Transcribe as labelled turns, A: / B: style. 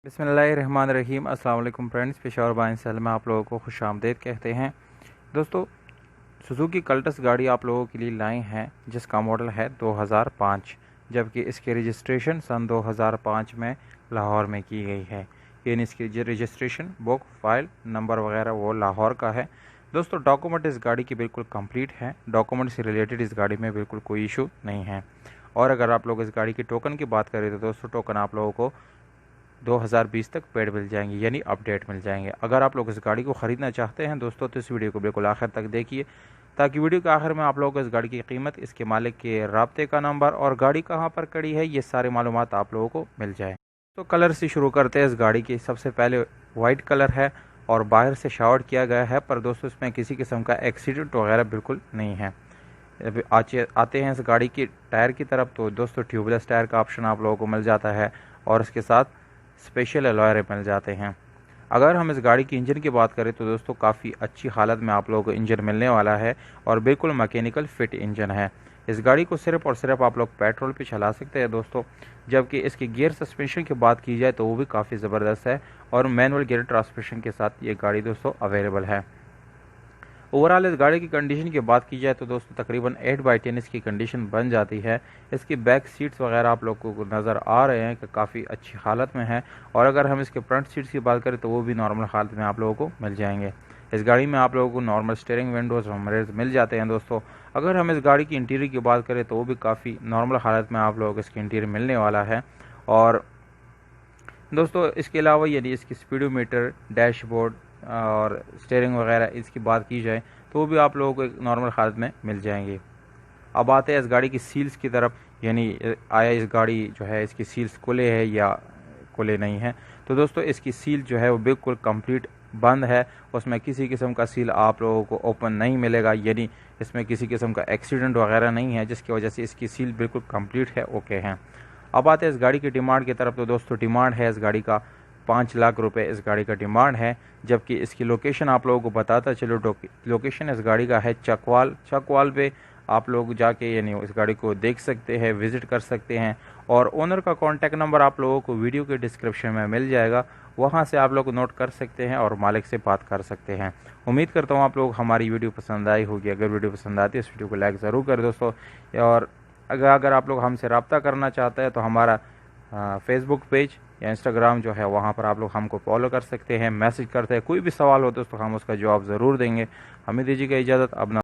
A: बिस्मिल्लाहिर्रहमानिर्रहीम। अस्सलाम वालेकुम फ्रेंड्स, पेशावर बाइन सेल में आप लोगों को खुशामदीद कहते हैं। दोस्तों, सुजुकी कल्टस गाड़ी आप लोगों के लिए लाए हैं जिसका मॉडल है 2005, जबकि इसकी रजिस्ट्रेशन सन 2005 में लाहौर में की गई है। यानी इसकी रजिस्ट्रेशन बुक फाइल नंबर वगैरह वो लाहौर का है। दोस्तों, डॉक्यूमेंट इस गाड़ी की बिल्कुल कंप्लीट है। डॉक्यूमेंट से रिलेटेड इस गाड़ी में बिल्कुल कोई इशू नहीं है। और अगर आप लोग इस गाड़ी की टोकन की बात करें तो दोस्तों, टोकन आप लोगों को 2020 तक पेड मिल जाएंगे, यानी अपडेट मिल जाएंगे। अगर आप लोग इस गाड़ी को ख़रीदना चाहते हैं दोस्तों, तो इस वीडियो को बिल्कुल आखिर तक देखिए, ताकि वीडियो के आखिर में आप लोगों को इस गाड़ी की कीमत, इसके मालिक के राब्ते का नंबर और गाड़ी कहाँ पर खड़ी है, ये सारी मालूमात आप लोगों को मिल जाए। तो कलर से शुरू करते हैं इस गाड़ी की। सबसे पहले वाइट कलर है और बाहर से शावर किया गया है, पर दोस्तों इसमें किसी किस्म का एक्सीडेंट वगैरह बिल्कुल नहीं है। अभी आते हैं इस गाड़ी की टायर की तरफ, तो दोस्तों ट्यूबलेस टायर का ऑप्शन आप लोगों को मिल जाता है और इसके साथ स्पेशल अलॉय मिल जाते हैं। अगर हम इस गाड़ी की इंजन की बात करें तो दोस्तों काफ़ी अच्छी हालत में आप लोगों को इंजन मिलने वाला है और बिल्कुल मैकेनिकल फिट इंजन है। इस गाड़ी को सिर्फ और सिर्फ आप लोग पेट्रोल पे चला सकते हैं दोस्तों। जबकि इसकी गियर सस्पेंशन की बात की जाए तो वो भी काफ़ी ज़बरदस्त है और मैनुअल गियर ट्रांसमिशन के साथ ये गाड़ी दोस्तों अवेलेबल है। ओवरऑल इस गाड़ी की कंडीशन की बात की जाए तो दोस्तों तकरीबन 8/10 इसकी कंडीशन बन जाती है। इसकी बैक सीट्स वगैरह आप लोगों को नज़र आ रहे हैं कि काफ़ी अच्छी हालत में है। और अगर हम इसके फ्रंट सीट्स की बात करें तो वो भी नॉर्मल हालत में आप लोगों को मिल जाएंगे। इस गाड़ी में आप लोगों को नॉर्मल स्टीयरिंग विंडोज़ और मिरर्स मिल जाते हैं दोस्तों। अगर हम इस गाड़ी की इंटीरियर की बात करें तो वो भी काफ़ी नॉर्मल हालत में आप लोगों को इसकी इंटीरियर मिलने वाला है। और दोस्तों इसके अलावा यदि इसकी स्पीडोमीटर, डैशबोर्ड और स्टीयरिंग वगैरह इसकी बात की जाए तो वो भी आप लोगों को एक नॉर्मल हालत में मिल जाएंगे। अब आते हैं इस गाड़ी की सील्स की तरफ, यानी आया इस गाड़ी जो है इसकी सील्स खुले है या खुले नहीं है। तो दोस्तों इसकी सील जो है वो बिल्कुल कंप्लीट बंद है, उसमें किसी किस्म का सील आप लोगों को ओपन नहीं मिलेगा, यानी इसमें किसी किस्म का एक्सीडेंट वगैरह नहीं है, जिसकी वजह से इसकी सील बिल्कुल कंप्लीट है, ओके हैं। अब आते हैं इस गाड़ी की डिमांड की तरफ। तो दोस्तों डिमांड है इस गाड़ी का 5 लाख रुपए इस गाड़ी का डिमांड है। जबकि इसकी लोकेशन आप लोगों को बताता चलो, लोकेशन इस गाड़ी का है चकवाल पे आप लोग जाके यानी इस गाड़ी को देख सकते हैं, विज़िट कर सकते हैं। और ओनर का कॉन्टैक्ट नंबर आप लोगों को वीडियो के डिस्क्रिप्शन में मिल जाएगा, वहाँ से आप लोग नोट कर सकते हैं और मालिक से बात कर सकते हैं। उम्मीद करता हूँ आप लोग हमारी वीडियो पसंद आई होगी। अगर वीडियो पसंद आती है इस वीडियो को लाइक ज़रूर करें दोस्तों। और अगर आप लोग हमसे रब्ता करना चाहते हैं तो हमारा फेसबुक पेज या इंस्टाग्राम जो है वहाँ पर आप लोग हमको फॉलो कर सकते हैं, मैसेज करते हैं। कोई भी सवाल हो दोस्तों हम उसका जवाब ज़रूर देंगे। हमें दीजिएगा इजाज़त। अब